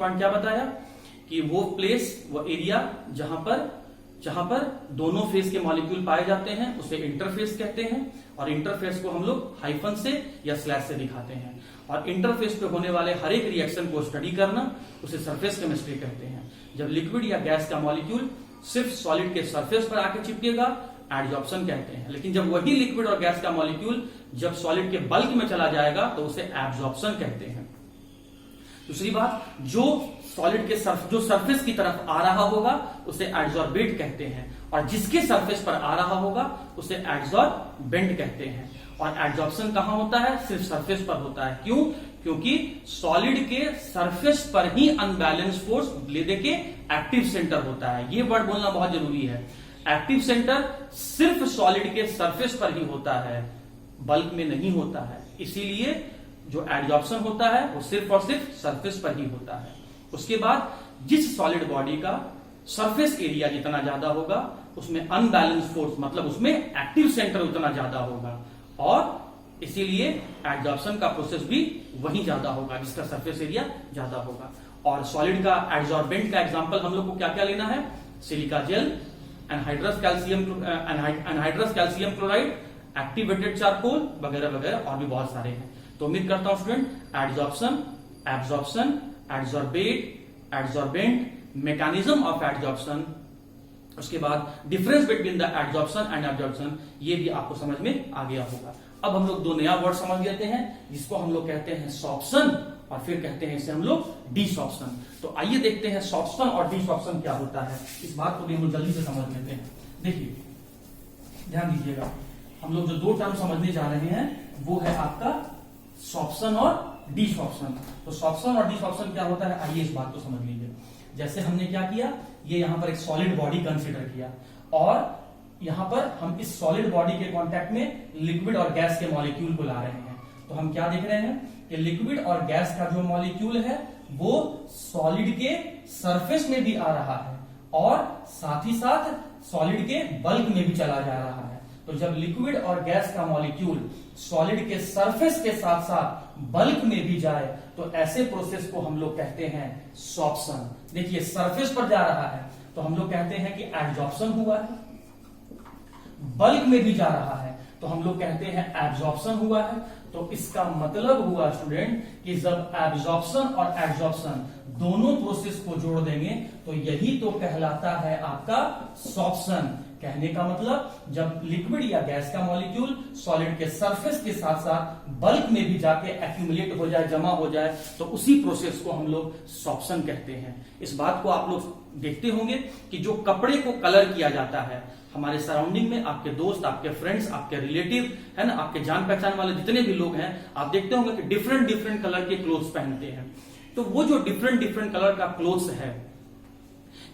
Point क्या बताया कि वो प्लेस, वो एरिया जहां पर दोनों फेस के मॉलिक्यूल पाए जाते हैं उसे इंटरफेस कहते हैं, और इंटरफेस को हम लोग हाइफन से या स्लैश से दिखाते हैं। और इंटरफेस पे होने वाले हर एक रिएक्शन को स्टडी करना उसे सरफेस केमिस्ट्री कहते हैं। जब लिक्विड या गैस का मॉलिक्यूल सिर्फ सॉलिड के सरफेस पर आके चिपकेगा, एडजॉर्प्शन कहते हैं। लेकिन जब वही लिक्विड और गैस का मॉलिक्यूल जब सॉलिड के बल्क में चला जाएगा तो उसे एब्जॉर्प्शन कहते हैं। दूसरी बात, जो सॉलिड के जो सरफेस की तरफ आ रहा होगा उसे एडजॉर्बेट कहते हैं, और जिसके सरफेस पर आ रहा होगा उसे एडजॉर्बेंट कहते हैं। और एडजॉर्प्शन कहां होता है? सिर्फ सरफेस पर होता है। क्यों? क्योंकि सॉलिड के सरफेस पर ही अनबैलेंस फोर्स लेने के एक्टिव सेंटर होता है। ये वर्ड बोलना बहुत जरूरी है। एक्टिव सेंटर सिर्फ सॉलिड के सरफेस पर ही होता है, बल्क में नहीं होता है। इसीलिए जो एडजॉर्प्शन होता है वो सिर्फ और सिर्फ सरफेस पर ही होता है। उसके बाद जिस सॉलिड बॉडी का सरफेस एरिया जितना ज्यादा होगा उसमें अनबैलेंस फोर्स, मतलब उसमें एक्टिव सेंटर उतना ज्यादा होगा, और इसीलिए एडजॉर्प्शन का प्रोसेस भी वही ज्यादा होगा जिसका सरफेस एरिया ज्यादा होगा। और सॉलिड का एडजॉर्बेंट का एग्जांपल हम लोग को क्या क्या लेना है? Silica gel, anhydrous calcium chloride, activated charcoal वगैरह वगैरह, और भी बहुत सारे हैं। तो उम्मीद करता हूं student adsorption, absorption, adsorbate, adsorbent, mechanism of adsorption, उसके बाद difference between the adsorption and absorption, ये भी आपको समझ में आ गया होगा। अब हम लोग दो नया वर्ड समझ लेते हैं जिसको हम लोग कहते हैं सॉर्प्शन, और फिर कहते हैं इसे हम लोग डिसॉर्प्शन। तो आइए देखते हैं सॉर्प्शन और डिसॉर्प्शन क्या होता है। इस बात को भी हम लोग जल्दी से समझ लेते हैं। देखिए, ध्यान दीजिएगा, हम लोग जो दो टर्म समझने जा रहे हैं वो है आपका सॉर्प्शन और डिसॉर्प्शन। तो सॉर्प्शन और डिसॉर्प्शन क्या होता है, आइए इस बात को समझ लीजिए। जैसे हमने क्या किया, ये यहां पर एक सॉलिड बॉडी कंसीडर किया, और यहां पर हम इस सॉलिड बॉडी के कांटेक्ट में लिक्विड और गैस के मॉलिक्यूल को ला रहे हैं। तो हम क्या देख रहे हैं कि लिक्विड और गैस का जो मॉलिक्यूल है वो सॉलिड के सरफेस में भी आ रहा है, और साथ ही साथ सॉलिड के बल्क में भी चला जा रहा है। तो जब लिक्विड और गैस का मॉलिक्यूल सॉलिड के सरफेस के साथ साथ बल्क में भी जाए तो ऐसे प्रोसेस को हम लोग कहते हैं सॉर्प्शन। देखिए, सरफेस पर जा रहा है तो हम लोग कहते हैं कि एडजॉर्प्शन हुआ है, बल्क में भी जा रहा है तो हम लोग कहते हैं एब्जॉर्प्शन हुआ है। तो इसका मतलब हुआ स्टूडेंट कि जब एब्जॉर्प्शन और एडजॉर्प्शन दोनों प्रोसेस को जोड़ देंगे तो यही तो कहलाता है आपका सॉर्प्शन। कहने का मतलब, जब लिक्विड या गैस का मॉलिक्यूल सॉलिड के सरफेस के साथ साथ बल्क में भी जाके एक्यूमुलेट हो जाए, जमा हो जाए, तो उसी प्रोसेस को हम लोग सॉर्प्शन कहते हैं। इस बात को आप लोग देखते होंगे कि जो कपड़े को कलर किया जाता है हमारे सराउंडिंग में, आपके दोस्त, आपके फ्रेंड्स, आपके रिलेटिव है ना, आपके जान पहचान वाले जितने भी लोग हैं, आप देखते होंगे कि डिफरेंट डिफरेंट कलर के क्लोथ्स पहनते हैं। तो वो जो डिफरेंट डिफरेंट कलर का क्लोथ्स है,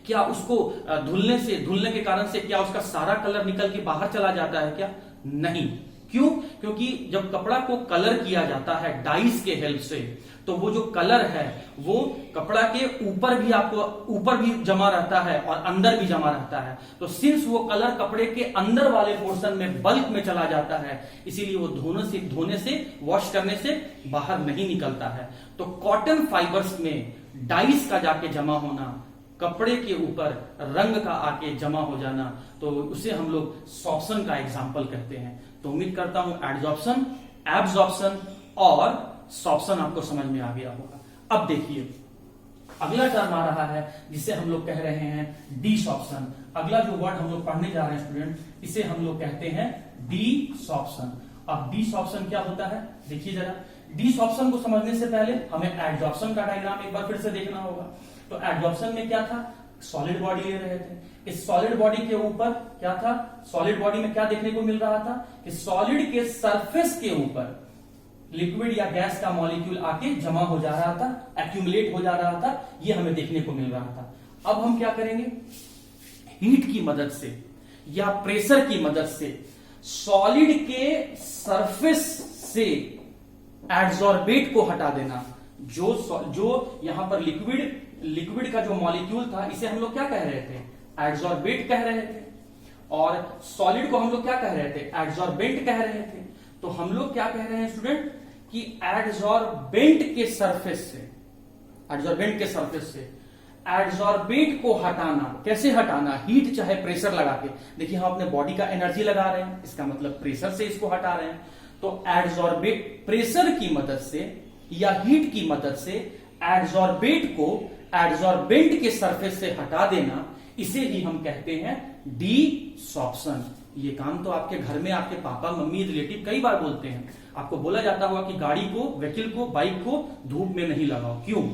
क्या उसको धुलने के कारण से क्या उसका सारा कलर निकल के बाहर चला जाता है? क्या नहीं। क्यों? क्योंकि जब कपड़ा को कलर किया जाता है डाइस के हेल्प से, तो वो जो कलर है वो कपड़ा के ऊपर भी जमा रहता है और अंदर भी जमा रहता है। तो सिंस वो कलर कपड़े के अंदर वाले पोर्शन में बल्क में चला जाता है, इसीलिए वो धोने से वॉश करने से बाहर नहीं निकलता है। तो कॉटन फाइबर्स में डाइस का जाके जमा होना, कपड़े के ऊपर रंग का आके जमा हो जाना, तो उसे हम लोग सॉर्प्शन का एग्जाम्पल कहते हैं। तो उम्मीद करता हूं एडजॉर्प्शन, एब्जॉर्प्शन और सॉर्प्शन आपको समझ में आ गया होगा। अब देखिए, अगला टर्म आ रहा है जिसे हम लोग कह रहे हैं डिसॉर्प्शन। अगला जो वर्ड हम लोग पढ़ने जा रहे हैं स्टूडेंट, इसे हम लोग कहते हैं डिसॉर्प्शन। अब डिसॉर्प्शन क्या होता है, देखिए जरा। डिसॉर्प्शन को समझने से पहले हमें एडजॉर्प्शन का डायग्राम एक बार फिर से देखना होगा। तो एडजॉर्प्शन में क्या था, सॉलिड बॉडी ले रहे थे। इस सॉलिड बॉडी के ऊपर क्या था, सॉलिड बॉडी में क्या देखने को मिल रहा था कि सॉलिड के सरफेस के ऊपर लिक्विड या गैस का मॉलिक्यूल आके जमा हो जा रहा था, एक्यूमुलेट हो जा रहा था, ये हमें देखने को मिल रहा था। अब हम क्या करेंगे, हीट की मदद से या प्रेशर की मदद से सॉलिड के सरफेस से एडजॉर्बेट को हटा देना। जो यहां पर लिक्विड का जो मॉलिक्यूल था, इसे हम लोग क्या कह रहे थे, एडजॉर्बेट कह रहे थे, और सॉलिड को हम लोग क्या कह रहे थे, एडजॉर्बेंट कह रहे थे। तो हम लोग क्या कह रहे हैं स्टूडेंट कि एडजॉर्बेंट के सरफेस से एडजॉर्बेंट के सरफेस से। एडजॉर्बेंट को हटाना, कैसे हटाना, हीट चाहे प्रेशर लगा के। देखिए हम अपने बॉडी का एनर्जी लगा रहे हैं, इसका मतलब प्रेशर से इसको हटा रहे हैं। तो एडजॉर्बेंट प्रेशर की मदद से या हीट की मदद से एडजॉर्बेंट को एडजॉर्बेंट के सरफेस से हटा देना, इसे ही हम कहते हैं डीसॉर्प्शन। ये काम तो आपके घर में आपके पापा मम्मी रिलेटिव कई बार बोलते हैं। आपको बोला जाता होगा कि गाड़ी को, व्हीकल को, बाइक को धूप में नहीं लगाओ। क्यों?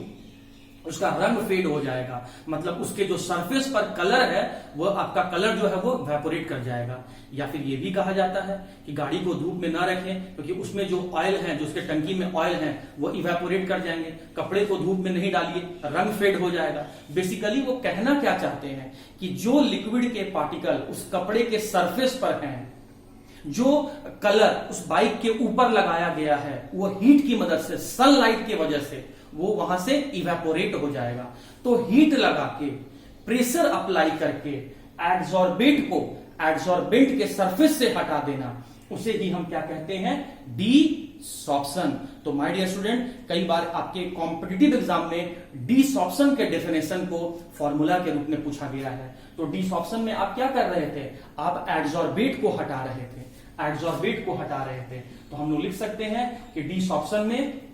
उसका रंग फेड हो जाएगा, मतलब उसके जो सरफेस पर कलर है वो आपका कलर जो है वो वेपोरेट कर जाएगा। या फिर ये भी कहा जाता है कि गाड़ी को धूप में ना रखें क्योंकि उसमें जो ऑयल है, जो उसके टंकी में ऑयल है वो इवेपोरेट कर जाएंगे। कपड़े को धूप में नहीं डालिए, रंग फेड हो जाएगा। बेसिकली वो कहना क्या चाहते हैं कि जो लिक्विड के पार्टिकल उस कपड़े के सरफेस पर हैं, जो कलर उस बाइक के ऊपर लगाया गया है, वो हीट की मदद से, सनलाइट की वजह से वो वहां से इवेपोरेट हो जाएगा। तो हीट लगा के, प्रेशर अप्लाई करके एडजॉर्बेंट को एडजॉर्बेंट के सरफेस से हटा देना, उसे ही हम क्या कहते हैं? डीसॉर्प्शन। तो माय डियर स्टूडेंट, कई बार आपके कॉम्पिटिटिव एग्जाम में डीसॉर्प्शन के डेफिनेशन को फॉर्मूला के रूप में पूछा गया है। तो डीसॉर्प्शन में आप क्या कर रहे थे? आप एडजॉर्बेंट को हटा रहे थे, एडजॉर्बेंट को हटा रहे थे। तो हम लोग लिख सकते हैं कि डीसॉर्प्शन में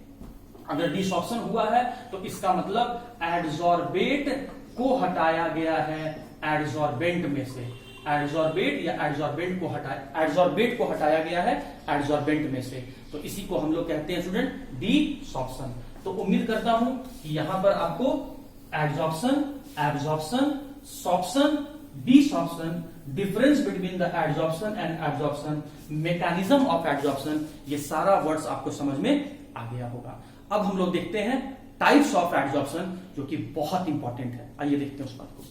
अगर डीसॉर्प्शन हुआ है तो इसका मतलब एडजॉर्बेंट को हटाया गया है एडजॉर्बेंट में से। एडजॉर्बेंट या एडजॉर्बेंट को हटाया गया है एडजॉर्बेंट में से। तो इसी को हम लोग कहते हैं स्टूडेंट डीसॉर्प्शन। तो उम्मीद करता हूं कि यहां पर आपको adsorption, absorption, sorption, desorption, difference between the adsorption and absorption, mechanism of adsorption, ये सारा वर्ड्स आपको समझ में आ गया होगा। अब हम लोग देखते हैं टाइप्स ऑफ एडजॉर्प्शन, जो कि बहुत इंपॉर्टेंट है। आइए देखते हैं उस बात को।